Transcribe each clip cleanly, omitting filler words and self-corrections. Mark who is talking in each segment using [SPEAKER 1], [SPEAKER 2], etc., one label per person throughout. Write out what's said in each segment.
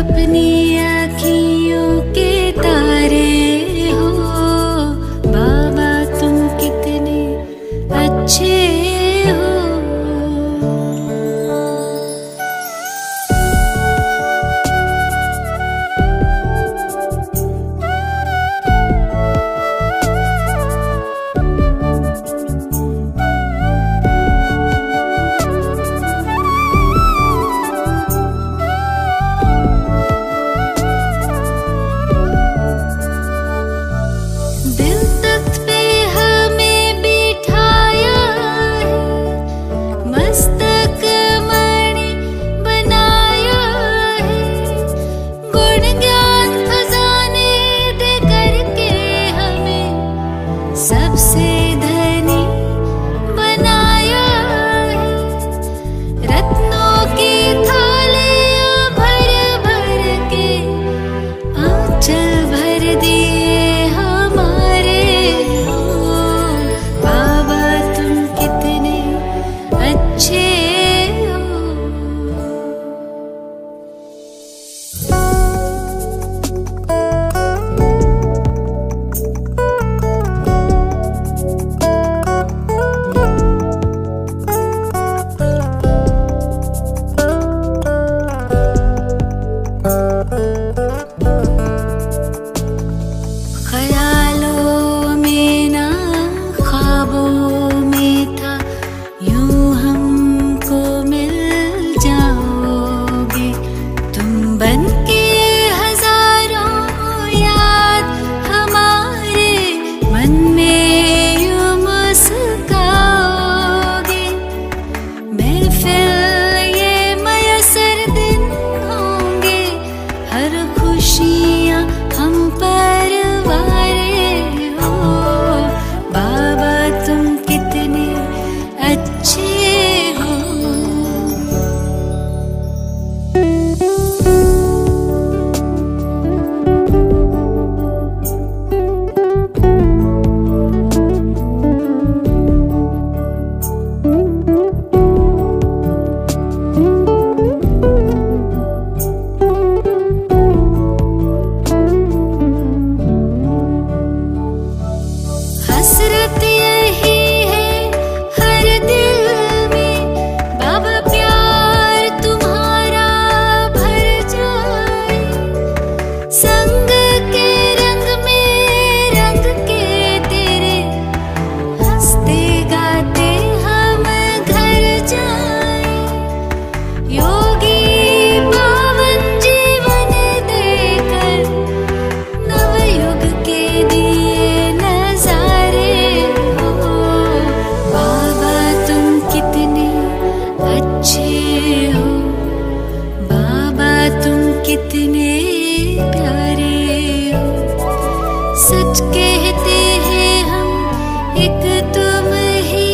[SPEAKER 1] अपनी अखियों के तारे हो बाबा, तुम कितने अच्छे हो। दिल तख्त पे हमें बिठाया है, मस्तक मणि बनाया है, गुण ज्ञान खजाने दे करके हमें सबसे धनी बनाया है। रत्नों की थालियां भर भर के आंचल भर दिए हमारे हो बाबा, तुम कितने अच्छे हो। ख्यालों में ना ख्वाबों में था, यूं हमको मिल जाओगे तुम बन के हजारों याद हमारे मन में यूं मुस्काओगे। महफिल ये मयसर दिन होंगे, हर खुशियाँ हम पर वारे हो बाबा, तुम कितने अच्छे हो। हसरत यही है हर दिल में बाबा, प्यार तुम्हारा भर जाए। संग के रंग में रंग के तेरे, हंसते गाते हम घर जाए। योगी पावन जीवन देकर नवयुग के दिए नजारे हो बाबा, तुम कितने अच्छे हो बाबा, तुम कितने प्यारे हो। सच कहते हैं हम एक तुम ही,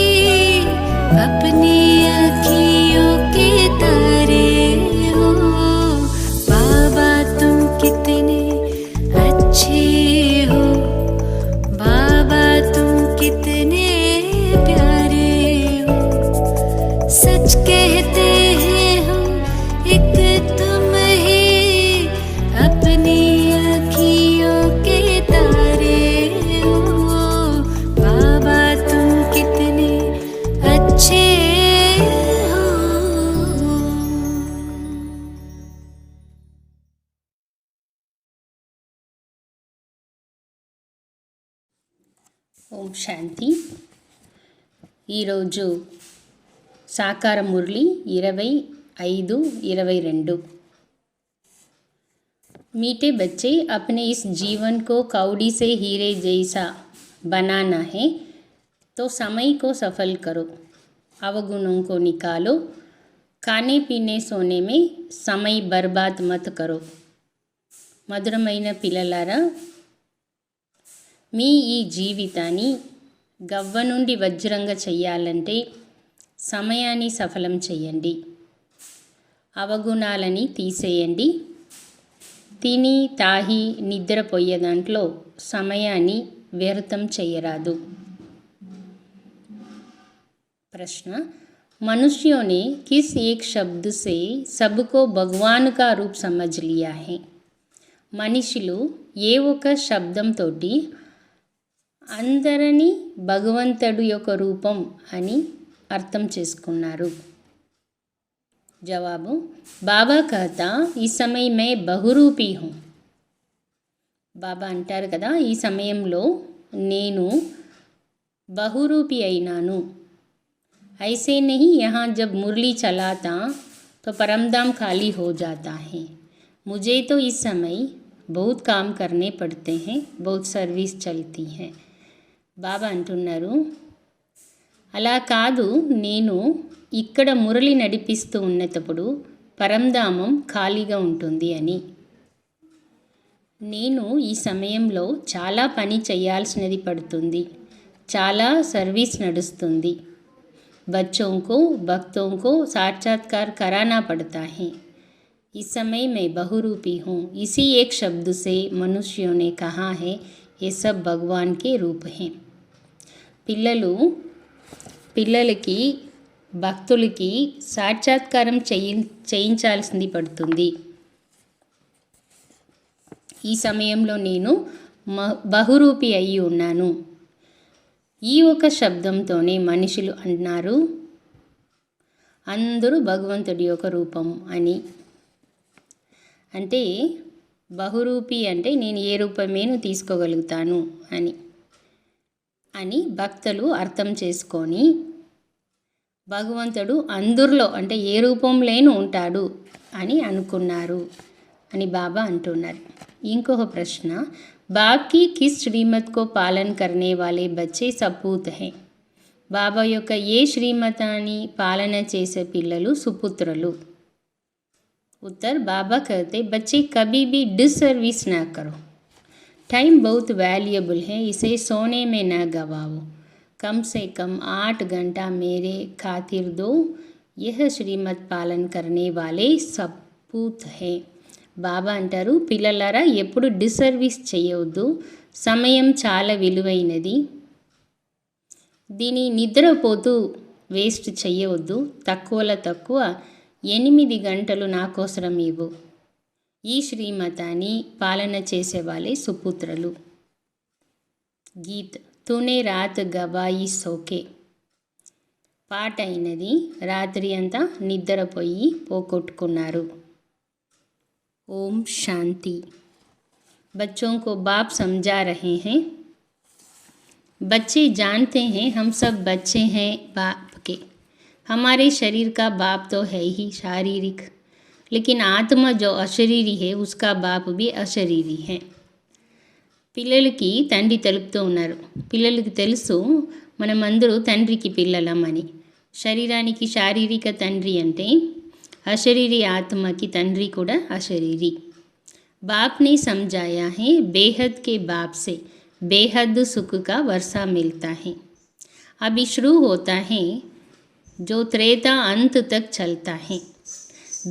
[SPEAKER 1] अपनी अखियों के तारे हो बाबा, तुम कितने अच्छे हो बाबा, तुम कितने प्यारे हो। सच कहते हैं हम एक तुम ही, अपनी अखियों के तारे हो बाबा, तुम कितने अच्छे हो।
[SPEAKER 2] ఓం శాంతి. ఈరోజు సాకార మురళి 25/22. मीठे बच्चे, अपने इस जीवन को कौड़ी से हीरे जैसा बनाना है तो समय को सफल करो, अवगुणों को निकालो, खाने पीने सोने में समय बर्बाद मत करो. మధురమైన పిల్లలారా, మీ ఈ జీవితాన్ని గవ్వ నుండి వజ్రంగా చెయ్యాలంటే సమయాన్ని సఫలం చేయండి, అవగుణాలని తీసేయండి. తిని తాగి నిద్రపోయే దాంట్లో సమయాన్ని వ్యర్థం చేయరాదు. ప్రశ్న: मनुष्यों ने किस एक शब्द से सबको भगवान का रूप समझ लिया है. మనుషులు ఏ ఒక శబ్దంతోటి అందరినీ భగవంతుడు యొక్క రూపం అని అర్థం చేసుకున్నారు. జవాబు, బాబా कहता ఈ समय मैं बहुरूपी हूँ. బాబా అంటారు కదా, ఈ సమయంలో నేను బహురూపి అయినాను. ऐसे नहीं, यहाँ जब मुरली चलाता तो परमधाम खाली हो जाता है. मुझे तो इस समय बहुत काम करने पड़ते हैं, बहुत सर्विस चलती है. బాబా అంటున్నారు, అలా కాదు, నేను ఇక్కడ మురళి నడిపిస్తూ ఉన్నప్పుడు పరంధామం ఖాళీగా ఉంటుంది అని. నేను ఈ సమయంలో చాలా పని చేయాల్సినది పడుతుంది, చాలా సర్వీస్ నడుస్తుంది. बच्चों को भक्तों को साक्षात्कार कराना पड़ता है. इस समय मैं बहुरूपी हूँ. इसी एक शब्द से मनुष्यों ने कहा है ये सब भगवान के रूप हैं. పిల్లలకి భక్తులకి సాక్షాత్కారం చేయించాల్సింది పడుతుంది. ఈ సమయంలో నేను బహురూపి అయి ఉన్నాను. ఈ ఒక శబ్దంతోనే మనుషులు అన్నారు అందరూ భగవంతుడి యొక్క రూపం అని. అంటే బహురూపి అంటే నేను ఏ రూపమేను తీసుకోగలుగుతాను అని భక్తులు అర్థం చేసుకొని భగవంతుడు అందరిలో అంటే ఏ రూపంలోనూ ఉంటాడు అని అనుకున్నారు అని బాబా అంటున్నారు. ఇంకొక ప్రశ్న, बाप की किस श्रीमत को पालन करने वाले बच्चे सपूत हैं. బాబా యొక్క ఏ శ్రీమతాన్ని పాలన చేసే పిల్లలు సుపుత్రులు. उत्तर, बाबा कहते बच्चे कभी भी डिसर्विस ना करो. टाइम बहुत वैल्यूएबल है, इसे सोने में ना गवाओ. कम से कम 8 घंटा मेरे खातिर दो. यह श्रीमत पालन करने वाले सपूत हैं. బాబా అంటారు, పిల్లలారా ఎప్పుడు డిసర్వీస్ చేయవద్దు, సమయం చాలా విలువైనది, దీని నిద్రపోతూ వేస్ట్ చేయవద్దు. తక్కువలో తక్కువ 8 గంటలు నా కోసరం ఇవ్వు. ఈ శ్రీమతాన్ని పాలన చేసేవాళ్ళే సుపుత్రులు. గీత్, తూనే రాత్ గవాయి సోకే. పాట అయినది, రాత్రి అంతా నిద్రపోయి పోగొట్టుకున్నారు. ओम शांति. बच्चों को बाप समझा रहे हैं. बच्चे जानते हैं हम सब बच्चे हैं बाप के. हमारे शरीर का बाप तो है ही शारीरिक, लेकिन आत्मा जो अशरीरी है उसका बाप भी अशरीरी है. పిల్లలకి తండ్రి తెలుపుతూ ఉన్నారు. పిల్లలకి తెలుసు మనమందరూ తండ్రికి పిల్లలమని. శరీరానికి శారీరక తండ్రి అంటే अशरीरी आत्मा की तंद्री कूड़ा अशरीरी. बाप ने समझाया है बेहद के बाप से बेहद सुख का वर्षा मिलता है. अभी शुरू होता है जो त्रेता अंत तक चलता है.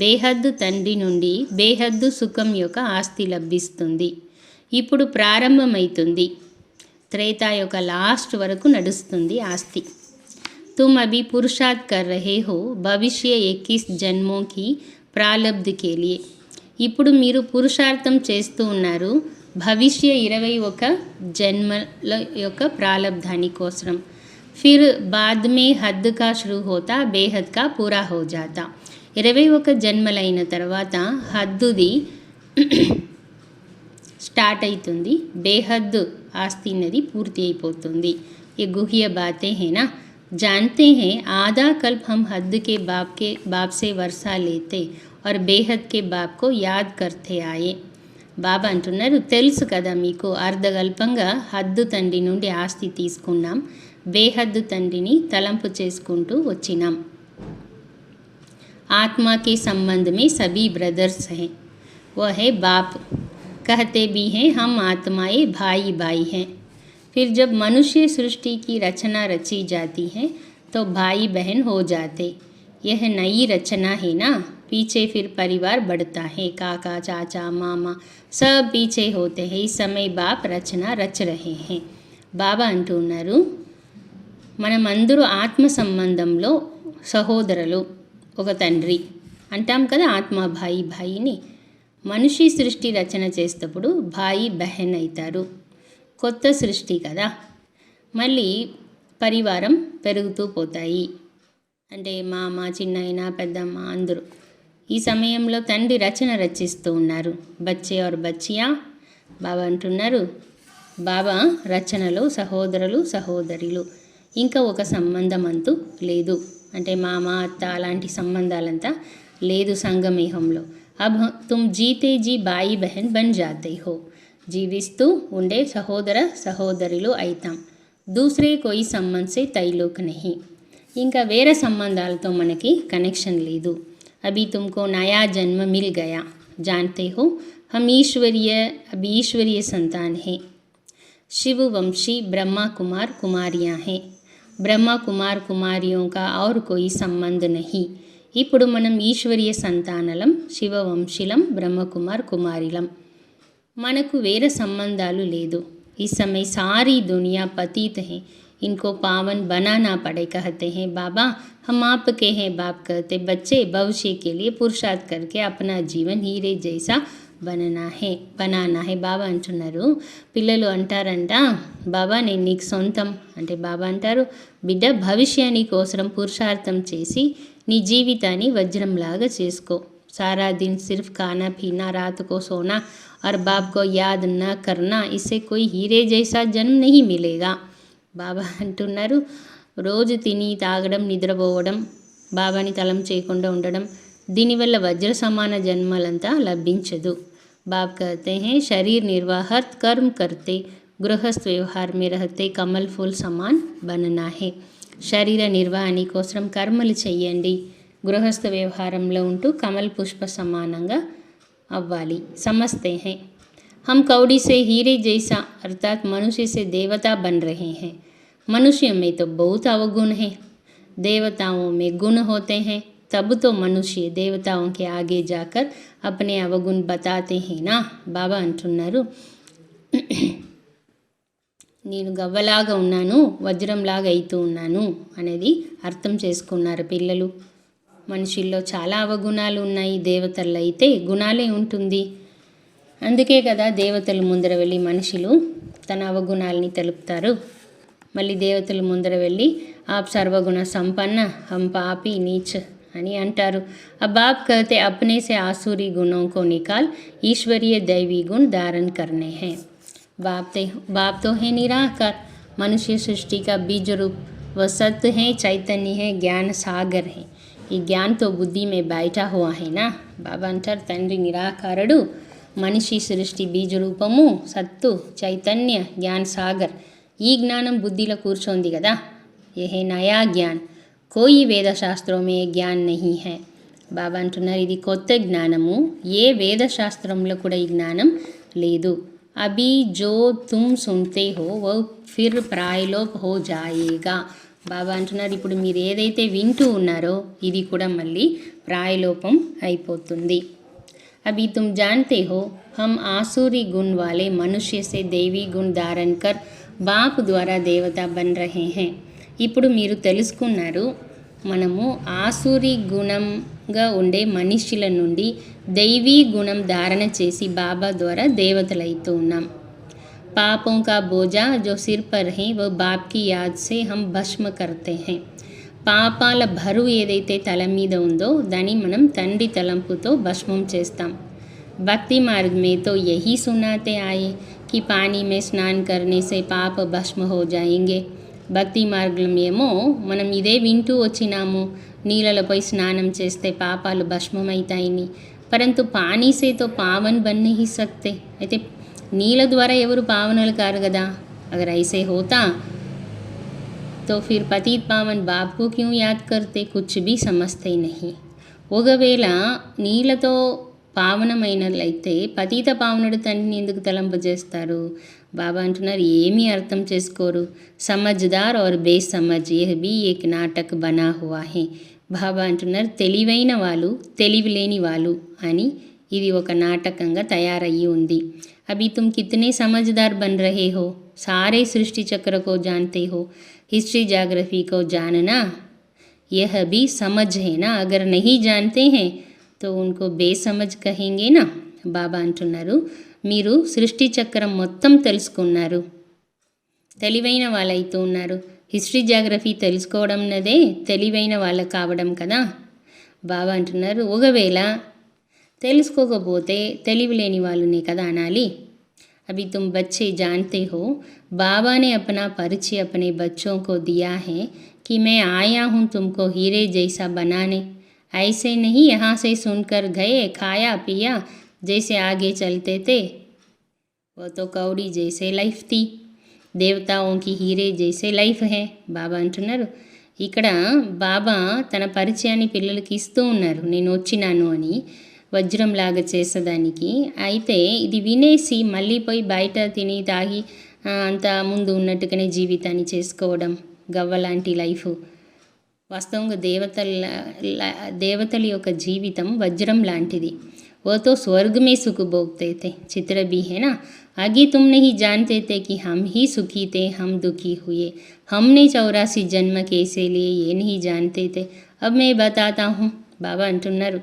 [SPEAKER 2] బేహద్దు తండ్రి నుండి బేహద్దు సుఖం యొక్క ఆస్తి లభిస్తుంది. ఇప్పుడు ప్రారంభమవుతుంది, త్రేతా యొక్క లాస్ట్ వరకు నడుస్తుంది ఆస్తి. तुम अभी पुरुषार्थ कर रहे हो भविष्य 21 जन्मों की प्रारब्ध के लिए. ఇప్పుడు మీరు పురుషార్థం చేస్తూ ఉన్నారు భవిష్య 21 జన్మల యొక్క ప్రారబ్ధాని కోసం. फिर बाद में हद का शुरू होता बेहद का पूरा हो जाता. 21 జన్మలైన తర్వాత హద్దుది స్టార్ట్ అవుతుంది, బేహద్ ఆస్తి నది పూర్తి అయిపోతుంది. ये गुह्य बातें हैं ना. जानते हैं आधा कल्प हम हद के बाप से वर्षा लेते और बेहद के बाप को याद करते आए. బాబా అంటున్నారు, తెలుసు కదా మీకు, అర్ధకల్పంగా హద్దు తండ్రి నుండి ఆస్తి తీసుకున్నాం, బేహద్దు తండ్రిని తలంపు చేసుకుంటూ వచ్చినాం. आत्मा के संबंध में सभी ब्रदर्स हैं. वह है बाप. कहते भी हैं हम आत्माएं भाई भाई हैं. फिर जब मनुष्य सृष्टि की रचना रची जाती है तो भाई बहन हो जाते. यह नई रचना है ना. पीछे फिर परिवार बढ़ता है, काका चाचा मामा सब पीछे होते हैं. इस समय बाप रचना रच रहे हैं. బాబా అంటున్నారు, మనమందరూ ఆత్మ సంబంధంలో సహోదరులు, ఒక తండ్రి అంటాం కదా, ఆత్మ భాయి భాయిని. మనిషి సృష్టి రచన చేసేటప్పుడు భాయి బహన్ అవుతారు. కొత్త సృష్టి కదా, మళ్ళీ పరివారం పెరుగుతూ పోతాయి. అంటే మామ, చిన్నాయన, పెద్దమ్మ అందరూ. ఈ సమయంలో తండ్రి రచన రచిస్తూ ఉన్నారు. బచ్చే और బచ్చియా బాబా అంటున్నారు, బాబా రచనలో సహోదరులు సహోదరులు, ఇంకా ఒక సంబంధం అంటూ లేదు. అంటే మామ, అత్త అలాంటి సంబంధాలంతా లేదు సంగమేహంలో. అబ్ తుమ్ జీతే జీ బాయి బహన్ బన్ జాతే హో, జీవిస్తూ ఉండే సహోదర సహోదరులు అయితాం. దూసరే కోయి సంబంధ్ సే తైలోక్ నహి, ఇంకా వేరే సంబంధాలతో మనకి కనెక్షన్ లేదు. अभी तुमको नया जन्म मिल गया, जानते हो हम ईश्वरीय संतान हैं. शिव वंशी ब्रह्मा कुमार कुमारियाँ हैं. ब्रह्मा कुमार कुमारियों का और कोई संबंध नहीं. ఇప్పుడు మనం ఈశ్వరీయ సంతానలం, శివవంశీలం, బ్రహ్మకుమార్ కుమారిలం. మనకు వేరే సంబంధాలు లేదు. इस समय सारी दुनिया पतित है, इनको पावन बनाना पड़े. कहते हैं बाबा हम आपके हैं. बाप कहते बच्चे भविष्य के लिए पुरुषार्थ करके अपना जीवन हीरे जैसा बनाना है. బాబా అంటున్నారు, పిల్లలు అంటారంట, బాబా నేను నీకు సొంతం అంటే, బాబా అంటారు బిడ్డ భవిష్యాన్ని కోసం పురుషార్థం చేసి నీ జీవితాన్ని వజ్రంలాగా చేసుకో. सारा दिन सिर्फ खाना पीना, रात को सोना और बाप को याद न करना, इससे कोई हीरे जैसा जन्म नहीं मिलेगा. బాబా అంటున్నారు, రోజు తిని తాగడం, నిద్రపోవడం, బాబాని తలం చేయకుండా ఉండడం, దీనివల్ల వజ్ర సమాన జన్మలంతా లభించదు. బాబ్ कहते हैं शरीर निर्वाहत कर्म करते, गृहस्थ व्यवहार में रहते कमल फूल समान बनना है. శరీర నిర్వహణ కోసం కర్మలు చెయ్యండి, గృహస్థ వ్యవహారంలో ఉంటూ కమల్ పుష్ప సమానంగా అవ్వాలి. समझते हैं हम कौड़ी से हीरे जैसा अर्थात मनुष्य से देवता बन रहे हैं. मनुष्य में तो बहुत अवगुण है, देवताओं में गुण होते हैं. तब तो मनुष्य देवताओं के आगे जाकर अपने अवगुण बताते हैं ना. బాబా అంటున్నారు, నేను గవ్వలాగా ఉన్నాను, వజ్రంలాగా అవుతూ ఉన్నాను అనేది అర్థం చేసుకున్నారు పిల్లలు. మనుషుల్లో చాలా అవగుణాలు ఉన్నాయి, దేవతల్లో అయితే గుణాలే ఉంటుంది. అందుకే కదా దేవతల ముందర వెళ్ళి మనుషులు తన అవగుణాలని తెలుపుతారు. మళ్ళీ దేవతల ముందర వెళ్ళి ఆప్ సర్వగుణ సంపన్న హం పాపి నీచ్ అని అంటారు. अब आप कहते अपने से आसुरी गुणों को निकाल ईश्वरीय दैवी गुण धारण करने हैं. बाप तो है निराकार, मनुष्य सृष्टि का बीज रूप, वह सत्य है, चैतन्य है, ज्ञान सागर है. ఈ జ్ఞాన్ తో బుద్ధి మే బయట హువా హై నా. బాబా అంటారు తండ్రి నిరాకారుడు, మనిషి సృష్టి బీజ రూపము, సత్తు, చైతన్య, జ్ఞాన్ సాగర్. ఈ జ్ఞానం బుద్ధిలో కూర్చోంది కదా. ఏ నయా జ్ఞాన్, కోయి వేదశాస్త్రం మే జ్ఞాన్ నహీ హై. బాబా అంటున్నారు ఇది కొత్త జ్ఞానము, ఏ వేదశాస్త్రంలో కూడా ఈ జ్ఞానం లేదు. అభి జో తుమ్ సున్తే హో వో ఫిర్ ప్రాయలోప్ హో జాయేగా. బాబా అంటున్నారు ఇప్పుడు మీరు ఏదైతే వింటూ ఉన్నారో ఇది కూడా మళ్ళీ ప్రాయలోపం అయిపోతుంది. अभी तुम जानते हो हम आसुरी गुण वाले मनुष्य से देवी गुण धारण कर बाप द्वारा देवता बन रहे हैं. ఇప్పుడు మీరు తెలుసుకున్నారు మనము ఆసురీ గుణంగా ఉండే మనుష్యుల నుండి దైవీ గుణం ధారణ చేసి బాబా ద్వారా దేవతలైతూ ఉన్నాం. पापों का बोझा जो सिर पर है वह बाप की याद से हम भस्म करते हैं. పాపాల బరువు ఏదైతే తల మీద ఉందో దాన్ని మనం తండ్రి తలంపుతో భస్మం చేస్తాం. భక్తి మార్ग में तो यही सुनाते आए कि पानी में स्नान करने से पाप भस्म हो जाएंगे. భక్తి మార్గంలో మనం ఇదే వింటూ వచ్చినాము, నీళ్ళపై స్నానం చేస్తే పాపాలు భస్మమవుతాయని. परंतु पानी से तो पावन बन नहीं सकते. అయితే నీళ్ళ ద్వారా ఎవరు పావనలు కారు కదా. अगर ऐसे होता तो फिर पतित पावन बाप को क्यों याद करते, कुछ भी समझते नहीं. ఒకవేళ నీళ్ళతో పావనమైనట్లయితే పతిత పావనుడు తండ్రిని ఎందుకు తలంపజేస్తారు. బాబా అంటున్నారు ఏమీ అర్థం చేసుకోరు. సమజ్దార్ और बेसमझ यह भी एक नाटक बना हुआ है. బాబా అంటున్నారు తెలివైన వాళ్ళు తెలివి లేని వాళ్ళు అని ఇది ఒక నాటకంగా తయారయ్యి ఉంది. अभी तुम कितने समझदार बन रहे हो, सारे सृष्टि चक्र को जानते हो, हिस्ट्री जाग्रफी को जानना यह भी समझ है ना, अगर नहीं जानते हैं तो उनको బేసమజ్ కహేంగే నా. బాబా అంటున్నారు, మీరు సృష్టి చక్రం మొత్తం తెలుసుకున్నారు, తెలివైన వాళ్ళైతూ ఉన్నారు. హిస్టరీ జాగ్రఫీ తెలుసుకోవడం అన్నదే తెలివైన వాళ్ళ కావడం కదా. బాబా అంటున్నారు, ఒకవేళ తెలుసుకోకపోతే తెలివి లేని వాళ్ళనే కదా అనాలి. अभी तुम बच्चे जानते हो, बाबा ने अपना परिचय अपने बच्चों को दिया है कि मैं आया हूँ तुमको हीरे जैसा बनाने. ऐसे नहीं यहाँ से सुनकर गए, खाया पिया, जैसे आगे चलते थे. वो तो कौड़ी जैसे लाइफ थी, దేవతాओं की హీరే జైసే లైఫ్ హే. బాబా అంటున్నారు, ఇక్కడ బాబా తన పరిచయాన్ని పిల్లలకి ఇస్తూ ఉన్నారు, నేను వచ్చినాను అని వజ్రంలాగా చేసేదానికి. అయితే ఇది వినేసి మళ్ళీ పోయి బయట తిని తాగి అంత ముందు ఉన్నట్టుగానే జీవితాన్ని చేసుకోవడం గవ్వలాంటి లైఫ్. వాస్తవంగా దేవతల యొక్క జీవితం వజ్రం లాంటిది. वो तो स्वर्ग में सुख भोगते थे, चित्र भी है ना. आगे तुम नहीं जानते थे कि हम ही सुखी थे, हम दुखी हुए. हमने 84 जन्म कैसे लिए ये नहीं जानते थे, अब मैं बताता हूँ. బాబా అంటున్నారు,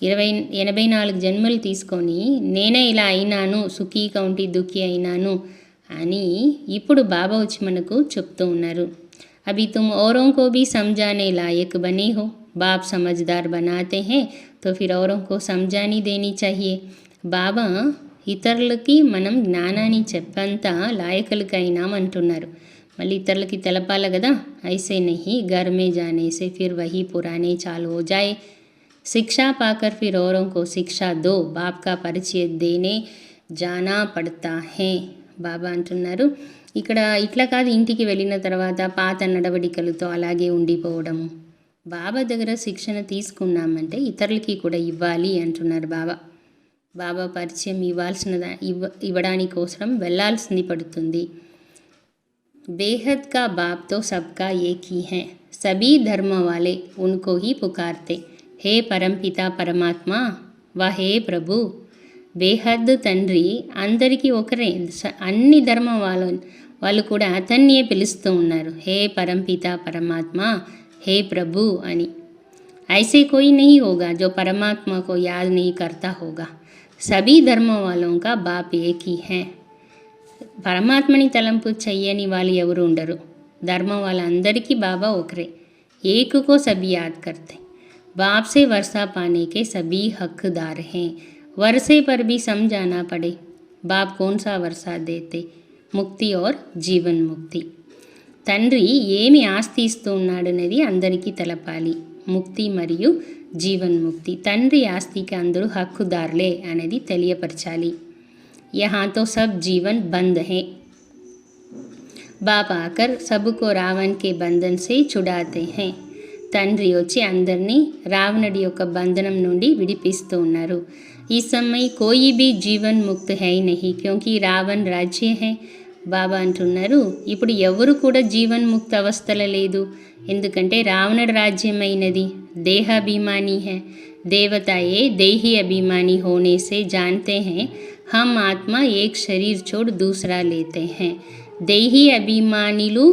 [SPEAKER 2] 84 జన్మలు తీసుకొని నేనే ఇలా అయినాను, సుఖీ కౌంటి దుఃఖీ అయినాను అని ఇప్పుడు బాబా వచ్చి మనకు చెప్తూ ఉన్నారు. अभी तुम औरों को भी समझाने लायक बने हो. बाप समझदार बनाते हैं तो फिर औरों को समझानी देनी चाहिए. బాబా ఇతరులకి మనం జ్ఞానాన్ని చెప్పంత లాయకులకైనాం అంటున్నారు. మళ్ళీ ఇతరులకి తెలపాలి కదా. ఐసే నహీ घर में जाने से फिर वही पुराने चालू हो जाए. शिक्षा पाकर फिर औरों को शिक्षा दो. बाप का परिचय देने जाना पड़ता है. బాబా అంటున్నారు, ఇక్కడ ఇట్లా కాదు, ఇంటికి వెళ్ళిన తర్వాత పాత నడవడికలతో అలాగే ఉండిపోవడము. బాబా దగ్గర శిక్షణ తీసుకున్నామంటే ఇతరులకి కూడా ఇవ్వాలి అంటున్నారు బాబా. బాబా పరిచయం ఇవ్వడానికి కోసం వెళ్ళాల్సింది పడుతుంది. బేహద్ కా బాప్ తో సబ్కా ఏక్ హీ హై, సభీ ధర్మ వాలే ఉన్కో హీ పుకార్తే. హే పరంపిత పరమాత్మ వా హే ప్రభు. బేహద్ తండ్రి అందరికీ ఒకరే, అన్ని ధర్మం వాళ్ళు కూడా అతన్నే పిలుస్తూ ఉన్నారు, హే పరంపిత పరమాత్మ, హే ప్రభు అని. ऐसे कोई नहीं होगा जो परमात्मा को याद नहीं करता होगा. सभी धर्मों वालों का बाप एक ही है. పరమాత్మని తలంపు చెయ్యని వాళ్ళు ఎవరు ఉండరు. ధర్మం వాళ్ళందరికీ బాబా ఒకరే. एक को सभी याद करते. बाप से वर्षा पाने के सभी हकदार हैं. वर्षे पर भी समझाना पड़े, बाप कौन सा वर्षा देते, ముక్తి और జీవన్ ముక్తి. తండ్రి ఏమి ఆస్తి ఇస్తూ ఉన్నాడనేది అందరికీ తెలపాలి. ముక్తి మరియు జీవన్ముక్తి, తండ్రి ఆస్తికి అందరూ హక్కుదారులే అనేది తెలియపరచాలి. यहाँ तो सब जीवन बंद है. बाप आकर सबको रावण के बंधन से छुड़ाते हैं. తండ్రి వచ్చి అందరినీ రావణుడి యొక్క బంధనం నుండి విడిపిస్తూ ఉన్నారు. ఈ समय कोई भी जीवन मुक्त है ही नहीं क्योंकि రావణ్ राज्य है. బాబా అంటున్నారు, ఇప్పుడు ఎవరు కూడా జీవన్ముక్త అవస్థల లేదు, ఎందుకంటే రావణుడి రాజ్యమైనది. దేహాభిమాని है. देवताए देही अभिमानी होने से जानते हैं हम आत्मा एक शरीर छोड़ दूसरा लेते हैं. దేహీ అభిమానులు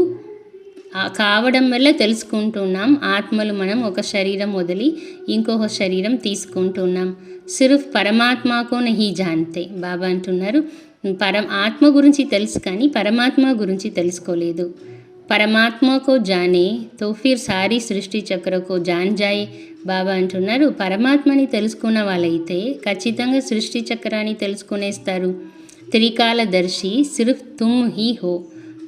[SPEAKER 2] కావడం వల్ల తెలుసుకుంటున్నాం, ఆత్మలు మనం ఒక శరీరం వదిలి ఇంకొక శరీరం తీసుకుంటున్నాం. సిర్ఫ్ పరమాత్మకో నహీ జాన్తే. బాబా అంటున్నారు, ఆత్మ గురించి తెలుసు కానీ పరమాత్మ గురించి తెలుసుకోలేదు. పరమాత్మకో జానే తో ఫిర్ సారీ సృష్టి చక్రకో జాన్ జాయే. బాబా అంటున్నారు, పరమాత్మని తెలుసుకున్న వాళ్ళైతే ఖచ్చితంగా సృష్టి చక్రాన్ని తెలుసుకునేస్తారు. త్రికాలదర్శి సిర్ఫ్ తుమ్ హీ హో.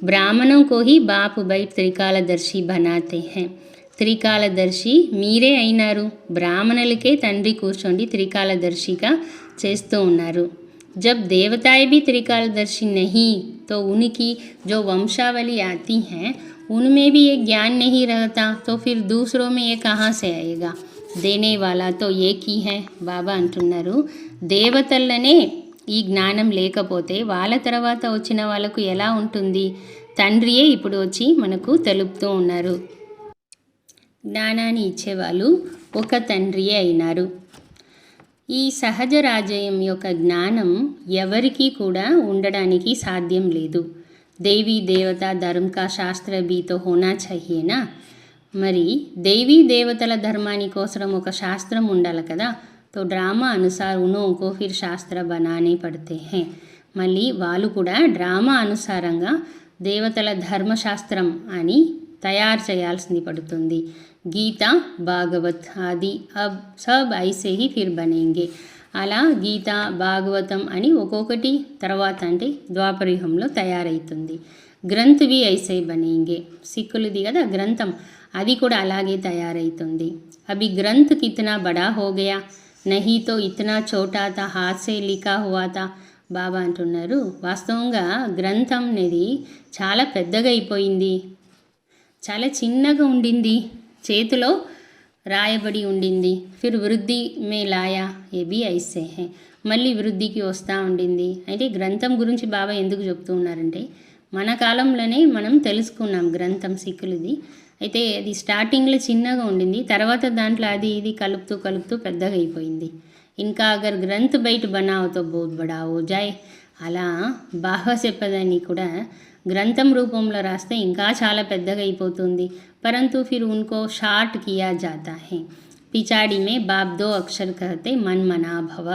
[SPEAKER 2] బ్రాహ్మణం కో హీ బాప్ బైట్ త్రికాలదర్శి బనాతే హై. త్రికాలదర్శి మీరే అయినారు, బ్రాహ్మణులకే తండ్రి కూర్చోండి త్రికాలదర్శిగా చేస్తూ ఉన్నారు. जब देवताएं भी त्रिकालदर्शी नहीं तो उनकी जो वंशावली आती हैं उनमें भी ये ज्ञान नहीं रहता, तो फिर दूसरों में ये कहाँ से आएगा. देने वाला तो एक ही है. బాబా అంటున్నారు, దేవతలనే ఈ జ్ఞానం లేకపోతే వాళ్ళ తర్వాత వచ్చిన వాళ్ళకు ఎలా ఉంటుంది. తండ్రియే ఇప్పుడు వచ్చి మనకు తెలుపుతూ ఉన్నారు. జ్ఞానాన్ని ఇచ్చేవాళ్ళు ఒక తండ్రియే అయినారు. ఈ సహజ రాజయం యొక్క జ్ఞానం ఎవరికీ కూడా ఉండడానికి సాధ్యం లేదు. దేవీ దేవతా ధర్మ కా శాస్త్ర भी तो होना चाहिए ना. మరి దేవీ దేవతల ధర్మాని కోసం ఒక శాస్త్రం ఉండాలి కదా. तो ड्रामा अनुसार उनको फिर శాస్త్ర बनाने पड़ते हैं. మళ్ళీ వాళ్ళు కూడా డ్రామా అనుసారంగా దేవతల ధర్మశాస్త్రం అని తయారు చేయాల్సింది పడుతుంది. గీత భాగవత్ ఆది అబ్ సబ్ ఐసే హీ ఫిర్ బనేంగే. అలా గీత భాగవతం అని ఒక్కొక్కటి తర్వాత అంటే ద్వాపరయుగంలో తయారవుతుంది. గ్రంథ్ भी ऐसे बनेंगे. సిక్కులది కదా గ్రంథం, అది కూడా అలాగే తయారవుతుంది. అభి గ్రంథ్ కిतना बड़ा हो गया, नहीं तो इतना छोटा था, हाथ से लिखा हुआ था. బాబా అంటున్నారు, వాస్తవంగా గ్రంథం అనేది చాలా పెద్దగా అయిపోయింది, చాలా చిన్నగా ఉండింది, చేతిలో రాయబడి ఉండింది. ఫిర్ వృద్ధి మే లాయా ఏ బి ఐసే హే. మళ్ళీ వృద్ధికి వస్తూ ఉండింది. అయితే గ్రంథం గురించి బాబా ఎందుకు చెప్తూ ఉన్నారంటే మన కాలంలోనే మనం తెలుసుకున్నాం గ్రంథం సిక్కులది. అయితే అది స్టార్టింగ్లో చిన్నగా ఉండింది, తర్వాత దాంట్లో అది ఇది కలుపుతూ కలుపుతూ పెద్దగా అయిపోయింది. ఇంకా అగర్ గ్రంథ్ బయట బనావతో బోధ్ బడా హో జాయ్. అలా బాబా చెప్పదని కూడా గ్రంథం రూపంలో రాస్తే ఇంకా చాలా పెద్దగా అయిపోతుంది. పరంతు ఫిర్ ఉన్కో షార్ట్ కియా జాతా హై. పిచాడి మే బాబ్ దో అక్షర్ కహతే మన్ మనా భవ.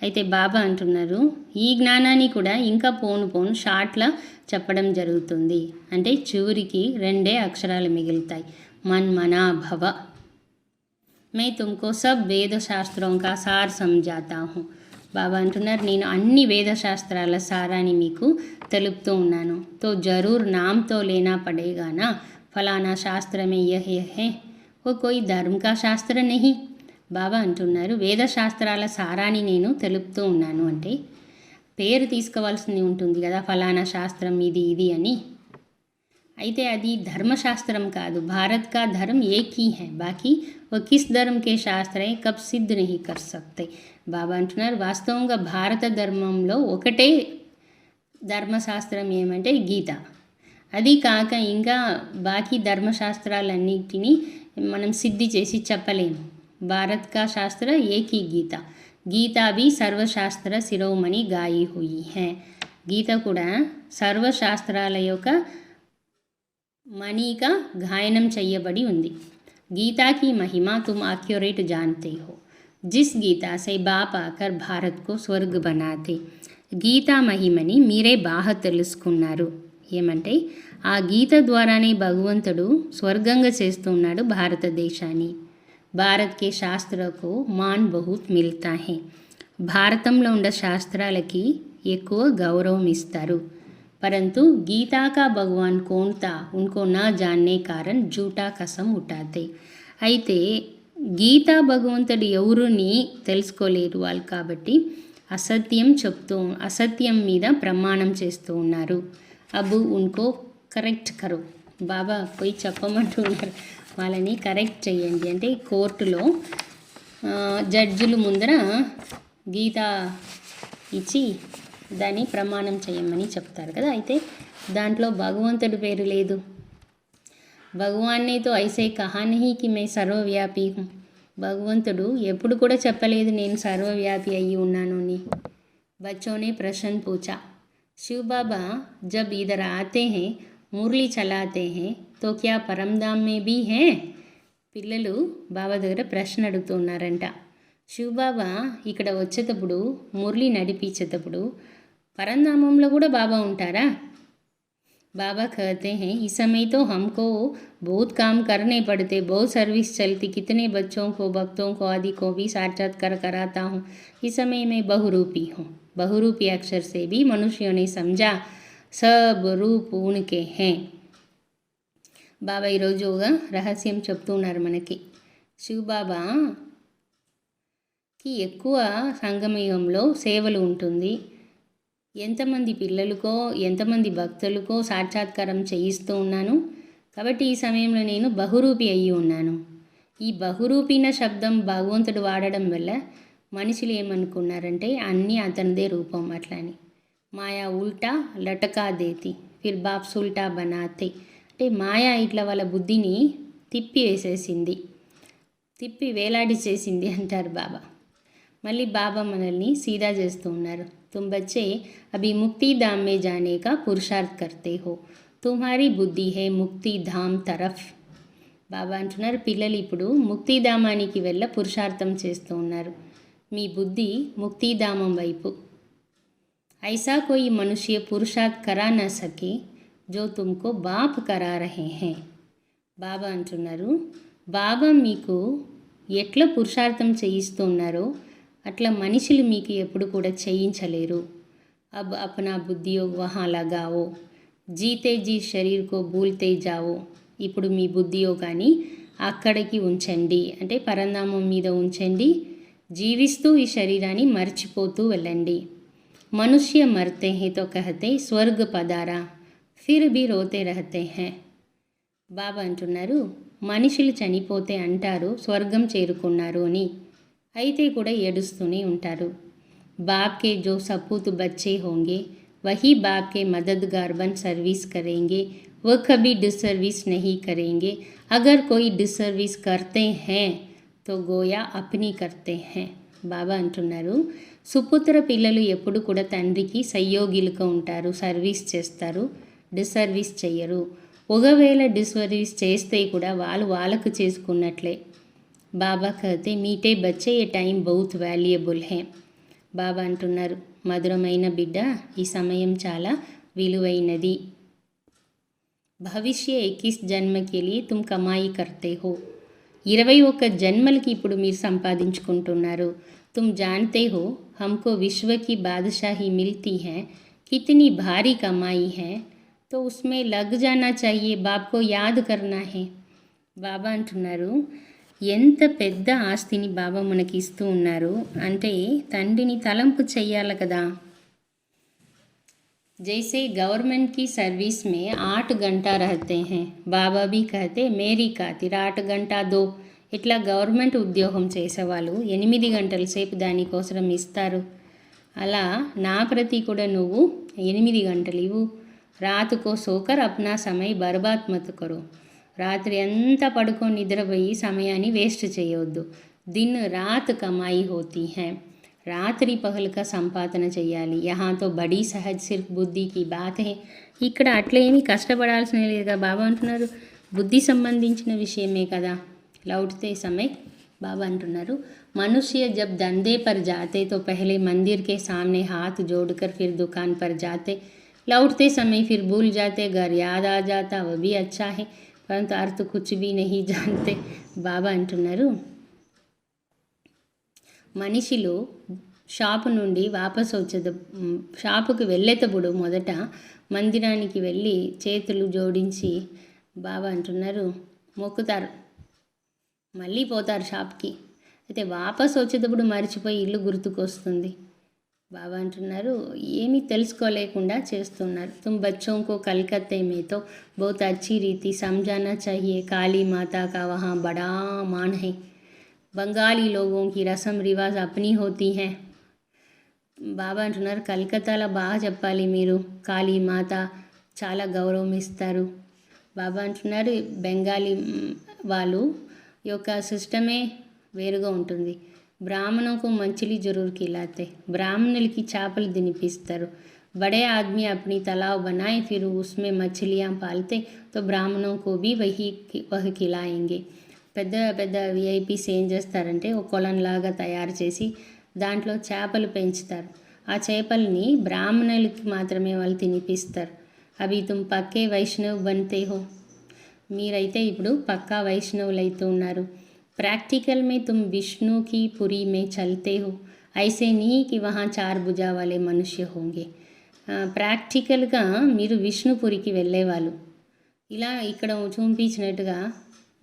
[SPEAKER 2] అయితే బాబా అంటున్నారు ఈ జ్ఞానాన్ని కూడా ఇంకా పోను పోను షార్ట్లా చెప్పడం జరుగుతుంది. అంటే చివరికి 2 అక్షరాలు మిగులుతాయి, మన్ మనా భవ. मैं तुमको सब వేద శాస్త్రం కా సార్ సమझाता हूँ. బాబా అంటున్నారు నేను అన్ని వేద శాస్త్రాల సారాన్ని మీకు తెలుపుతూ ఉన్నాను. తో జరూర్ నామ్తో లేనా పడేగా నా ఫలానా శాస్త్రమే యహ్ హే, ఓ కోయి ధర్మ కా శాస్త్ర నహి. బాబా అంటున్నారు వేద శాస్త్రాల సారాన్ని నేను తెలుపుతూ ఉన్నాను అంటే పేరు తీసుకోవాల్సింది ఉంటుంది కదా, ఫలానా శాస్త్రం ఇది ఇది అని. అయితే అది ధర్మశాస్త్రం కాదు. భారత్ కా ధర్మ ఏక్ హీ హై, బాకీ वो किस धर्म के शास्त्र है कब सिद्ध नहीं कर सकते. బాబా అంటున్నారు వాస్తవంగా భారత ధర్మంలో ఒకటే ధర్మశాస్త్రం ఏమంటే గీత. అది కాక ఇంకా బాకీ ధర్మశాస్త్రాలన్నిటినీ మనం సిద్ధి చేసి చెప్పలేము. భారత్ కా శాస్త్ర ఏక్ హీ గీత. గీతా भी సర్వశాస్త్ర శిరోమణి గాయి హుయి హై. గీత కూడా సర్వశాస్త్రాల యొక్క మణిగా గాయనం చెయ్యబడి ఉంది. गीता की महिमा तुम एक्यूरेट जानते हो, जिस गीता से बाप आकर भारत को स्वर्ग बनाते. గీతా మహిమని మీరే బాగా తెలుసుకున్నారు. ఏమంటే ఆ గీత ద్వారానే భగవంతుడు స్వర్గంగా చేస్తున్నాడు భారతదేశాన్ని. భారత్ కే శాస్త్రకు మాన్ బహుత్ మిల్తా హై. భారతంలో ఉండే శాస్త్రాలకి ఎక్కువ గౌరవం ఇస్తారు. परंतु गीता का भगवान कौन था उनको न जानने कारण झूठा कसम उठाते. అయితే గీతా భగవంతుడు ఎవరుని తెలుసుకోలేరు వాళ్ళు కాబట్టి అసత్యం మీద ప్రమాణం చేస్తూ ఉన్నారు. అబు ఉన్కో కరెక్ట్ కరో. బాబా పోయి చెప్పమంటూ ఉన్నారు వాళ్ళని కరెక్ట్ చేయండి. అంటే కోర్టులో జడ్జిలు ముందర గీత ఇచ్చి దాన్ని ప్రమాణం చేయమని చెప్తారు కదా. అయితే దాంట్లో భగవంతుడి పేరు లేదు. భగవాన్ నే తో ఐసే కహా నహీ కి మే సర్వవ్యాపి హూ. భగవంతుడు ఎప్పుడు కూడా చెప్పలేదు నేను సర్వవ్యాపి అయ్యి ఉన్నాను అని. बच्चों ने प्रश्न पूछा, शिव बाबा जब इधर आते हैं मुरली चलाते हैं तो क्या परमधाम में भी हैं. పిల్లలు బాబా దగ్గర ప్రశ్న అడుగుతున్నారంట. శివబాబా ఇక్కడ వచ్చేటప్పుడు మురళి నడిపించేటప్పుడు పరంధామంలో కూడా బాబా ఉంటారా. बाबा कहते हैं इस समय तो हमको बहुत काम करने पड़ते, बहुत सर्विस चलती, कितने बच्चों को भक्तों को आदि को भी साक्षात्कार कराता हूँ. इस समय मैं बहुरूपी हूँ. बहुरूपी अक्षर से भी मनुष्यों ने समझा सब रूप उनके हैं. బాబా ఈరోజు ఒక రహస్యం చెప్తున్నారు మనకి. శివబాబాకి ఎక్కువ సంగమయుగంలో సేవలు ఉంటుంది. ఎంతమంది పిల్లలకో ఎంతమంది భక్తులకో సాక్షాత్కారం చేయిస్తూ ఉన్నాను. కాబట్టి ఈ సమయంలో నేను బహురూపి అయ్యి ఉన్నాను. ఈ బహురూపిన శబ్దం భగవంతుడు వాడడం వల్ల మనుషులు ఏమనుకున్నారంటే అన్నీ అతనిదే రూపం అట్లని. మాయా ఉల్టా లటకా దేతి ఫిర్ బాప్స్ ఉల్టా బనాతే. అంటే మాయా ఇట్లా వాళ్ళ బుద్ధిని తిప్పి వేసేసింది, తిప్పి వేలాడి చేసింది అంటారు బాబా. మళ్ళీ బాబా మనల్ని సీదా చేస్తూ ఉన్నారు. तुम बच्चे अभी मुक्ति धाम में जाने का पुरुषार्थ करते हो, तुम्हारी बुद्धि है मुक्ति धाम तरफ. బాబా అంటున్నారు, పిల్లలు ఇప్పుడు ముక్తిధామానికి వెళ్ళ పురుషార్థం చేస్తూ ఉన్నారు. మీ బుద్ధి ముక్తిధామం వైపు. ఐసా కోయి మనుష్య పురుషార్థ్ కరా నా సకే జో తుమ్కో బాప్ కరా రహే హే. బాబా అంటున్నారు, బాబా మీకు ఎట్లా పురుషార్థం చేయిస్తూ ఉన్నారో అట్లా మనుషులు మీకు ఎప్పుడు కూడా చేయించలేరు. అబ్ అప్నా బుద్ధియో వహా లగావో, జీతే జీ శరీర్కో భూల్తే జావో. ఇప్పుడు మీ బుద్ధియో కానీ అక్కడికి ఉంచండి, అంటే పరంధామం మీద ఉంచండి. జీవిస్తూ ఈ శరీరాన్ని మర్చిపోతూ వెళ్ళండి. మనుష్య మర్తే హే తో కహతే స్వర్గ పదారా ఫిర్ భీ రోతే రహతే హే. బాబా అంటున్నారు, మనుషులు చనిపోతే అంటారు స్వర్గం చేరుకున్నారు అని, అయితే కూడా ఏడుస్తూనే ఉంటారు. బాప్ కే జో సపూత్ బచ్చే హోంగే వహీ బాప్ కే మదద్గార్ బన్ సర్వీస్ కరేంగే, वो कभी डिसर्विस नहीं करेंगे. अगर कोई डिसर्विस करते हैं तो గోయా అప్ని కర్తే హే. బాబా అంటున్నారు, సుపుత్ర పిల్లలు ఎప్పుడు కూడా తండ్రికి సహయోగిలుగా ఉంటారు, సర్వీస్ చేస్తారు, డిసర్వీస్ చెయ్యరు. ఒకవేళ డిసర్వీస్ చేస్తే కూడా వాళ్ళకు చేసుకున్నట్లే. బాబా కహతే మీటే బచ్చే ఏ టైం బహుత్ వాల్యుయబుల్ హే. బాబా అంటున్నారు, మధురమైన బిడ్డ, ఈ సమయం చాలా విలువైనది. భవిష్య 21 జన్మకి లియే తుమ్ కమాయి కర్తే హో. 21 జన్మలకి ఇప్పుడు మీరు సంపాదించుకుంటున్నారు. तुम जानते हो हमको विश्व की बादशाही मिलती है, कितनी भारी कमाई है, तो उसमें लग जाना चाहिए, बाप को याद करना है. బాబా అంటున్నారు, ఎంత పెద్ద ఆస్తిని బాబా మనకి ఇస్తూ ఉన్నారు అంటే తండ్రిని తలంపు చెయ్యాలి కదా. जैसे गवर्नमेंट की सर्विस में 8 घंटा रहते हैं, బాబా भी कहते मेरी खातिर 8 घंटा दो. ఇట్లా గవర్నమెంట్ ఉద్యోగం చేసేవాళ్ళు 8 గంటల సేపు దానికోసం ఇస్తారు. అలా నా ప్రతి కూడా నువ్వు 8 గంటలు ఇవ్వు. రాత్కో సోకర్ అప్నా సమయ బర్బాద్ మత్ కరో. రాత్రి అంతా పడుకొని నిద్రపోయి సమయాన్ని వేస్ట్ చేయవద్దు. దిన్ రాత్ కమాయి హోతీ హై. రాత్రి పగలుగా సంపాదన చేయాలి. యహాతో బడీ సహజ్ సిర్ఫ్ బుద్ధికి బాత్ హే. ఇక్కడ అట్లేమీ కష్టపడాల్సిన లేదుగా. బాబా అంటున్నారు, బుద్ధి సంబంధించిన విషయమే కదా. लौटते समय बाबा अंటున్నారు, मनुष्य जब धंधे पर जाते तो पहले मंदिर के सामने हाथ जोड़कर फिर दुकान पर जाते, लौटते समय फिर भूल जाते, घर याद आ जाता, वह भी अच्छा है, परंतु अर्थ कुछ भी नहीं जानते. బాబా అంటున్నారు, మనిషిలో షాపు నుండి వాపసు షాపుకి వెళ్ళేటప్పుడు మొదట మందిరానికి వెళ్ళి చేతులు జోడించి బాబా అంటున్నారు మొక్కుతారు, మళ్ళీ పోతారు షాప్కి. అయితే వాపసు వచ్చేటప్పుడు మర్చిపోయి ఇల్లు గుర్తుకొస్తుంది. బాబా అంటున్నారు, ఏమీ తెలుసుకోలేకుండా చేస్తున్నారు. तुम बच्चों को कलकत्ते में तो बहुत अच्छी रीति समझाना चाहिए, काली माता का वहाँ बड़ा मान है, बंगाली लोगों की रस्म रिवाज अपनी होती है. బాబా అంటున్నారు, కలకత్తాలో బాగా చెప్పాలి మీరు, కాళీ మాత చాలా గౌరవం ఇస్తారు. బాబా అంటున్నారు, బెంగాలీ వాళ్ళు యొక్క సిస్టమే వేరుగా ఉంటుంది. బ్రాహ్మణుకు మछली जरूर खिलाते, బ్రాహ్మణులకి చేపలు తినిపిస్తారు. बड़े आदमी अपनी तालाब बनाए फिर उसमें मछलियाँ पालते तो ब्राह्मणों को भी वह खिलाएंगे. పెద్ద పెద్ద విఐపీస్ ఏం చేస్తారంటే ఒక కొలంలాగా తయారు చేసి దాంట్లో చేపలు పెంచుతారు. ఆ చేపల్ని బ్రాహ్మణులకి మాత్రమే వాళ్ళు తినిపిస్తారు. అవి తుమ్ పక్కే వైష్ణవ్ బన్తే హో. మీరైతే ఇప్పుడు పక్కా వైష్ణవులు అయితే ఉన్నారు. प्रैक्टिकल में तुम विष्णु की पुरी में चलते हो, ऐसे नहीं कि वहाँ 4 भुजा वाले मनुष्य होंगे. ప్రాక్టికల్గా మీరు విష్ణుపురికి వెళ్ళేవాళ్ళు. ఇలా ఇక్కడ చూపించినట్టుగా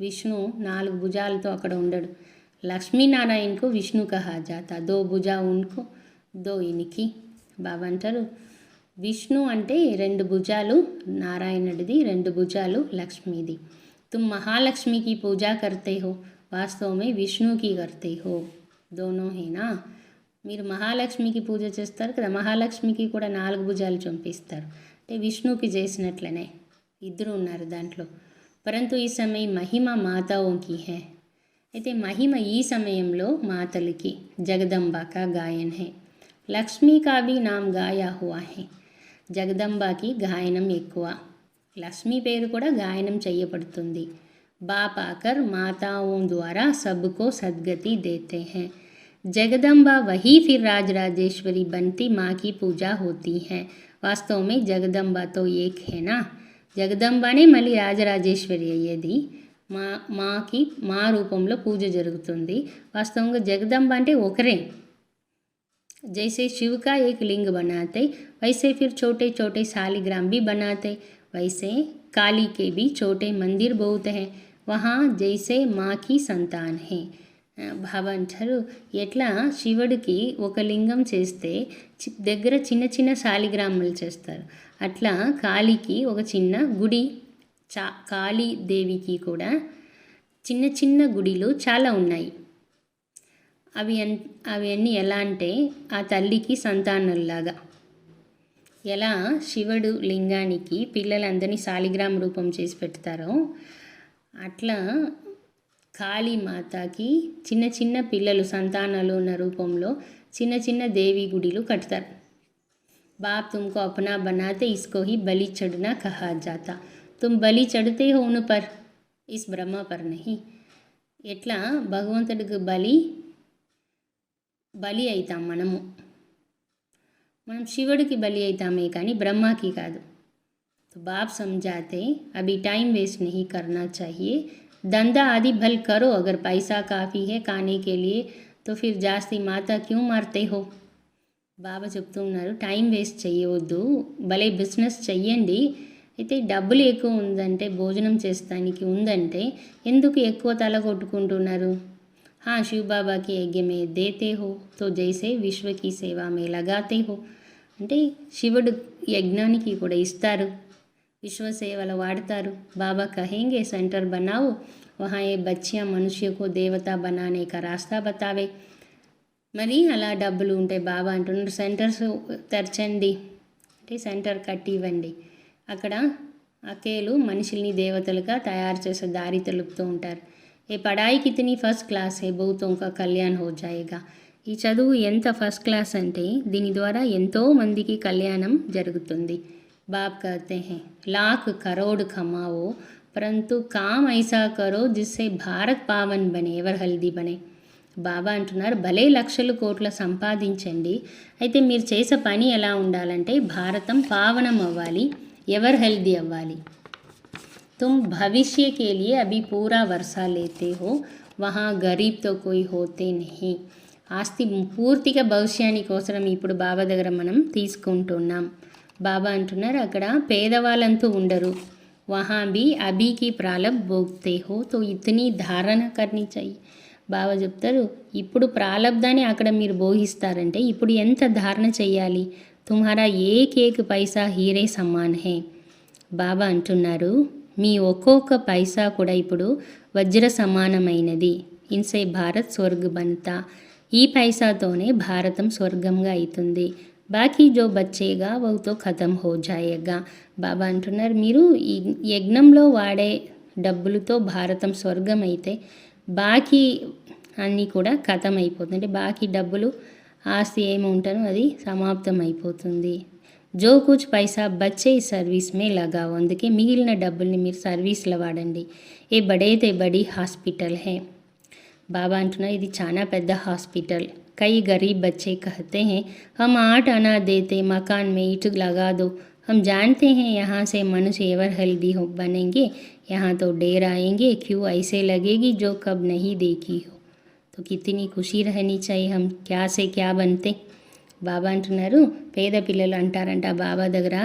[SPEAKER 2] విష్ణు 4 భుజాలతో అక్కడ ఉండడు. లక్ష్మీనారాయణకు విష్ణు కహా జాతా, 2 భుజా ఉన్కో 2 ఇనికి. బాబా అంటారు, విష్ణు అంటే 2 భుజాలు నారాయణుడిది, 2 భుజాలు లక్ష్మీది. तुम महालक्ष्मी की पूजा करते हो, वास्तव में विष्णु की करते हो, दोनों है ना. మీరు మహాలక్ష్మికి పూజ చేస్తారు కదా, మహాలక్ష్మికి కూడా 4 భుజాలు చంపిస్తారు, అంటే విష్ణుకి చేసినట్లనే ఇద్దరు ఉన్నారు దాంట్లో. పరంతు ఈ సమయం మహిమ మాతాओंकी है. అయితే మహిమ ఈ సమయంలో మాతలకి, జగదంబాకా గాయన్ है. లక్ష్మీ కా భీ నామ్ గాయా హువా है, జగదంబాకి గాయనం ఎక్కువ. లక్ష్మీ పేరు కూడా గాయనం చేయబడుతుంది. बाप आकर माताओं द्वारा सबको सद्गति देते हैं। जगदम्बा वही फिर राजराजेश्वरी बनती माँ की पूजा होती है। वास्तव में जगदम्बा तो एक है ना, జగదంబానే మళ్ళీ రాజరాజేశ్వరి అయ్యేది. మా రూపంలో పూజ జరుగుతుంది. వాస్తవంగా జగదంబ అంటే ఒకరే. जैसे शिव का एक लिंग बनाते वैसे फिर छोटे छोटे शालिग्राम भी बनाते, वैसे काली के भी छोटे मंदिर बहुत हैं, वहाँ जैसे माँ की संतान है. బాబా అంటారు, ఎట్లా శివుడికి ఒక లింగం చేస్తే దగ్గర చిన్న చిన్న శాలిగ్రామాలు చేస్తారు, అట్లా కాళీకి ఒక చిన్న గుడి, కాళీదేవికి కూడా చిన్న చిన్న గుడిలు చాలా ఉన్నాయి. అవన్నీ ఎలా అంటే ఆ తల్లికి సంతానంలాగా. ఎలా శివుడు లింగానికి పిల్లలందరినీ శాలిగ్రామ రూపం చేసి పెడతారో అట్లా కాళీమాతకి చిన్న చిన్న పిల్లలు సంతానాలు ఉన్న రూపంలో చిన్న చిన్న దేవి గుడిలు కడతారు. बाप तुमको अपना बनाते इसको ही बलि चढ़ना कहा जाता, तुम बलि चढ़ते हो उन पर, इस ब्रह्मा पर नहीं. ఎట్లా భగవంతుడికి బలి అవుతాం మనం శివుడికి బలి అవుతామే కానీ బ్రహ్మాకి కాదు. तो बाप समझाते अभी टाइम वेस्ट नहीं करना चाहिए, धंधा आदि भल करो, अगर पैसा काफ़ी है खाने के लिए तो फिर जास्ती माता क्यों मारते हो. బాబా చెప్తూ ఉన్నారు, టైం వేస్ట్ చేయవద్దు, భలే బిజినెస్ చెయ్యండి, అయితే డబ్బులు ఎక్కువ ఉందంటే భోజనం చేస్తానికి ఉందంటే ఎందుకు ఎక్కువ తల కొట్టుకుంటున్నారు. శివ్ బాబాకి యజ్ఞ మే దేతే హో తో జైసే విశ్వకి సేవా మే లగాతే హో, అంటే శివుడు యజ్ఞానికి కూడా ఇస్తారు, విశ్వసేవలో వాడతారు. బాబా కహేంగే సెంటర్ బనాओ, వహా ఏ బచ్చియా మనుష్య కో దేవతా బనానే కా రాస్తా బతావే. మరి అలా డబ్బులు ఉంటే బాబా అంటున్నారు సెంటర్స్ తెరచండి, అంటే సెంటర్ కట్టి ఇవ్వండి, అక్కడ అకేలు మనుషుల్ని దేవతలుగా తయారు చేసే దారి తెలుపుతూ ఉంటారు. ఏ పడాయి కితనీ ఫస్ట్ క్లాస్ హే బహుతోं का కళ్యాణ్ హో జాయేగా. ఈ చదువు ఎంత ఫస్ట్ క్లాస్ అంటే దీని ద్వారా ఎంతో మందికి కళ్యాణం జరుగుతుంది. బాప్ कहते हैं लाख करोड़ कमाओ परंतु काम ऐसा करो जिससे भारत पावन बने, ఎవర్ హల్దీ బనే. బాబా అంటున్నారు భలే లక్షలు కోట్ల సంపాదించండి, అయితే మీరు చేసే పని ఎలా ఉండాలంటే భారతం పావనం అవ్వాలి, ఎవర్ హెల్దీ అవ్వాలి. तुम भविष्य के लिए अभी पूरा वर्षा लेते हो, वहाँ गरीब तो कोई होते नहीं. ఆస్తి పూర్తిగా భవిష్యాని కోసం ఇప్పుడు బాబా దగ్గర మనం తీసుకుంటున్నాం. బాబా అంటున్నారు అక్కడ పేదవాళ్ళంతూ ఉండరు. వహా భీ అభీకి ప్రాలబ్ భోగ్తే హో తో ఇతనీ ధారణ కర్నీ चाहिए. బాబా చెప్తారు ఇప్పుడు ప్రాలబ్ధాన్ని అక్కడ మీరు భోగిస్తారంటే ఇప్పుడు ఎంత ధారణ చేయాలి. తుమ్హారా ఏక్ పైసా హీరే సమాన్ హే. బాబా అంటున్నారు మీ ఒక్కొక్క పైసా కూడా ఇప్పుడు వజ్ర సమానమైనది. ఇన్సే భారత్ స్వర్గ బన్తా, ఈ పైసాతోనే భారతం స్వర్గంగా అవుతుంది. బాకీ జో బచ్చేగా వౌతో ఖతం హో జాయేగా. బాబా అంటున్నారు మీరు ఈ యజ్ఞంలో వాడే డబ్బులతో భారతం స్వర్గం అయితే బాకీ అన్నీ కూడా ఖతం అయిపోతుంది, అంటే బాకీ డబ్బులు ఆస్తి ఏమి ఉంటానో అది సమాప్తం అయిపోతుంది. జో కుచ్ పైసా బచ్చే సర్వీస్ మే లగావు, అందుకే మిగిలిన డబ్బుల్ని మీరు సర్వీస్లో వాడండి. ఏ బడేతే బడి హాస్పిటల్ హే. బాబా అంటున్నారు ఇది చాలా పెద్ద హాస్పిటల్. కई गरीब बच्चे कहते हैं हम 8 आना देते मकान में ईंट लगा दो, हम जानते हैं यहाँ से मनुष्य एवर हेल्दी हो बनेंगे, यहाँ तो डेर आएंगे, क्यों ऐसे लगेगी जो कब नहीं देखी हो. तो कितनी खुशी रहनी चाहिए, हम क्या से क्या बनते. బాబా అంటున్నారు పేద పిల్లలు అంటారంట బాబా దగ్గర,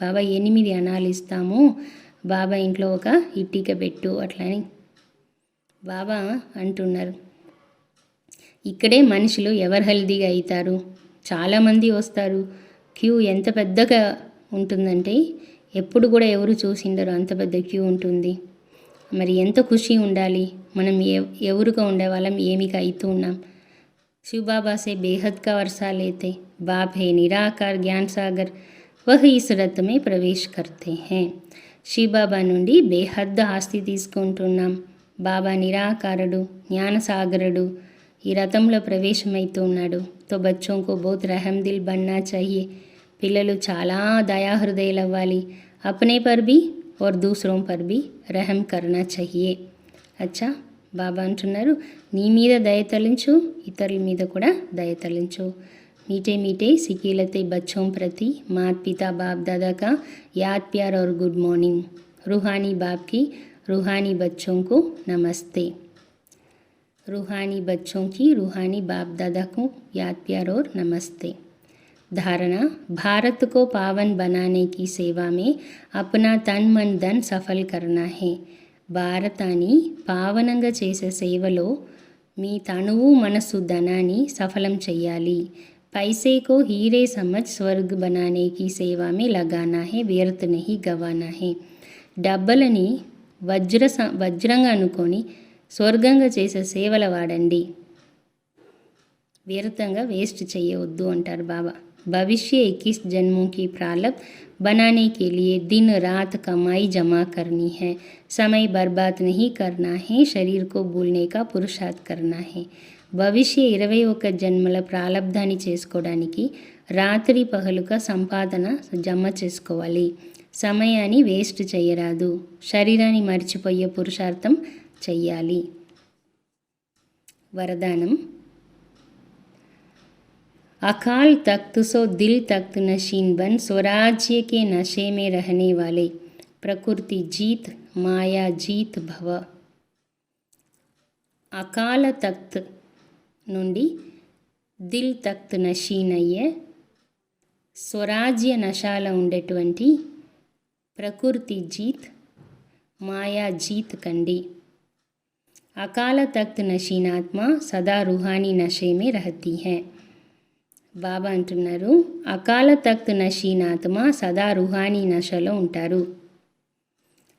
[SPEAKER 2] బాబా 8 అనాలు ఇస్తాము, బాబా ఇంట్లో ఒక ఇట్టిక పెట్టు అట్లని బాబా అంటున్నారు. ఇక్కడే మనుషులు ఎవరు హెల్దీగా అవుతారు, చాలామంది వస్తారు, క్యూ ఎంత పెద్దగా ఉంటుందంటే ఎప్పుడు కూడా ఎవరు చూసిండరు అంత పెద్ద క్యూ ఉంటుంది. మరి ఎంత ఖుషి ఉండాలి, మనం ఎవరుగా ఉండేవాళ్ళం ఏమిగా అవుతూ ఉన్నాం. शिव बाबा से बेहद का वर्षा लेते, बाप है निराकार ज्ञान सागर, वह इस रथ में प्रवेश करते हैं. शिव बाबा నుండి బేహద్ ఆస్తి తీసుకుంటున్నాం. బాబా నిరాకారుడు జ్ఞానసాగరుడు ఈ రథంలో ప్రవేశమైతూ ఉన్నాడు. తో బచ్చోं को बहुत रहम दिल बनना चाहिए. పిల్లలు చాలా దయాహృదయులు అవ్వాలి. अपने पर भी और दूसरों पर भी रहम करना चाहिए. అచ్చా బాబా అంటున్నారు, నీ మీద దయ తలించు, ఇతరుల మీద కూడా దయ తలించు. मीठे मीठे सिकीलते बच्चों प्रति माता पिता बाप दादा का याद प्यार और गुड मॉर्निंग. रूहानी बाप की रूहानी बच्चों को नमस्ते. रूहानी बच्चों की रूहानी बाप दादा को याद प्यार और नमस्ते. धारणा, भारत को पावन बनाने की सेवा में अपना तन मन धन सफल करना है. భారతాన్ని పావనంగా చేసే సేవలో మీ తనువు మనసు ధనాన్ని సఫలం చేయాలి. पैसे को हीरे समझ स्वर्ग बनाने की सेवा में लगाना है, व्यर्थ नहीं गवाना है. డబ్బలని వజ్రంగా అనుకొని స్వర్గంగా చేసే సేవల వాడండి, వ్యర్థంగా వేస్ట్ చేయవద్దు అంటారు బాబా. भविष्य 21 जन्मों की प्रारब्ध बनाने के लिए दिन रात कमाई जमा करनी है. समय बर्बाद नहीं करना है, शरीर को भूलने का पुरुषार्थ करना है. భవిష్య 21 జన్మల ప్రాలబ్ధాన్ని చేసుకోవడానికి రాత్రి పగలుగా సంపాదన జమ చేసుకోవాలి. సమయాన్ని వేస్ట్ చేయరాదు, శరీరాన్ని మర్చిపోయే పురుషార్థం చెయ్యాలి. వరదానం, अकाल तख्त सो दिल तख्त नशीन बन स्वराज्य के नशे में रहने वाले प्रकृति जीत माया जीत भव. అకాల తఖ్త్ నుండి దిల్ తఖ్త్ నషీన్ అయ్యే స్వరాజ్య నశాలో ఉండేటువంటి ప్రకృతి జీత్ మాయా జీత్ కండి. అకాల తఖ్త్ నషీన్ ఆత్మ సదా రూహానీ నషే మే రహతీ హై. బాబా అంటున్నారు, అకాల తఖ్త్ నషీన్ ఆత్మ సదా రూహానీ నషలో ఉంటారు.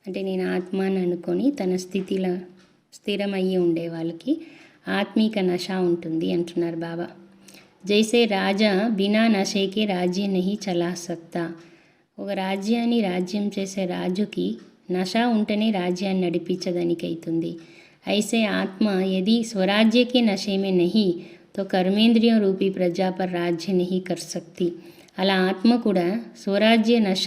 [SPEAKER 2] అంటే నేను ఆత్మని అనుకొని తన స్థితిలో స్థిరమయ్యి ఉండే వాళ్ళకి ఆత్మీక నష ఉంటుంది అంటున్నారు బాబా. జైసే రాజా బినా నషేకే రాజ్య నహీ చలా సక్తా. ఒక రాజ్యాన్ని రాజ్యం చేసే రాజుకి నష ఉంటేనే రాజ్యాన్ని నడిపించడానికి అవుతుంది. ఐసే ఆత్మ యది స్వరాజ్యకే నషే మే నహీ తో కర్మేంద్రియం రూపీ ప్రజా పర్ రాజ్య నహీ కర్ సక్తి. అలా ఆత్మ కూడా స్వరాజ్య నష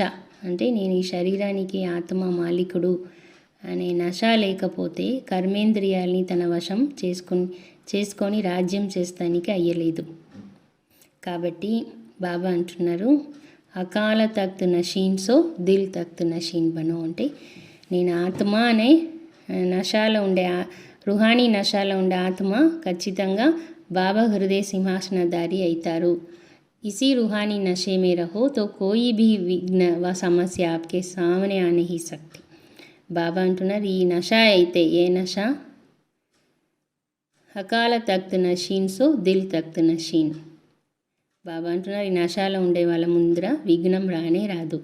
[SPEAKER 2] అంటే నేను ఈ శరీరానికి ఆత్మ మాలికుడు అనే నష లేకపోతే కర్మేంద్రియాల్ని తన వశం చేసుకొని రాజ్యం చేస్తానికి అయ్యలేదు. కాబట్టి బాబా అంటున్నారు, అకాల తఖ్త్ నషీన్ సో దిల్ తఖ్త్ నషీన్ బనో. అంటే నేను ఆత్మ అనే నషాలో ఉండే రుహానీ నషాలో ఉండే ఆత్మ ఖచ్చితంగా బాబా హృదయ సింహాసనధారి అవుతారు. इसी रूहानी नशे में रहो तो कोई भी विघ्न व समस्या आपके सामने आ नहीं सकती. బాబా అంటున్నారు, ఈ నష అయితే ఏ నష? అకాల తఖ్త్ నషీన్ సో దిల్ తఖ్త్ నషీన్. బాబా అంటున్నారు, ఈ నషాలో ఉండే వాళ్ళ ముందర విఘ్నం రానే రాదు.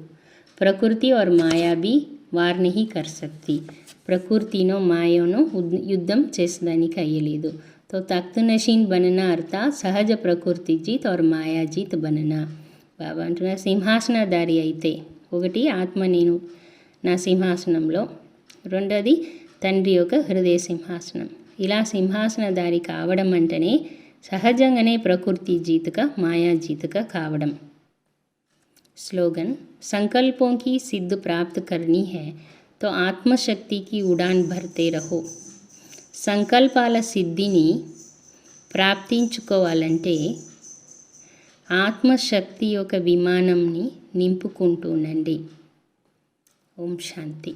[SPEAKER 2] ప్రకృతి और మాయా भी వార్ नहीं कर सकती. ప్రకృతినో మాయనో యుద్ధం చేసేదానికి అయ్యలేదు. तो तख्त नशीन बनना अर्थात सहज प्रकृति जीत और माया जीत बनना. బాబా అంటున్నారు, సింహాసనధారి అయితే ఒకటి ఆత్మ నేను నా సింహాసనంలో, రెండోది తండ్రి యొక్క హృదయ సింహాసనం. ఇలా సింహాసనధారి కావడం అంటేనే సహజంగానే ప్రకృతి జీతుక మాయా జీతుక కావడం. స్లోగన్, సంకల్పోं की सिद्ध प्राप्त करनी है तो आत्मशक्ति की उड़ान भरते रहो. సంకల్పాల సిద్ధిని ప్రాప్తించుకోవాలంటే ఆత్మశక్తి యొక్క విమానంని నింపుకుంటూనండి. ఓం శాంతి.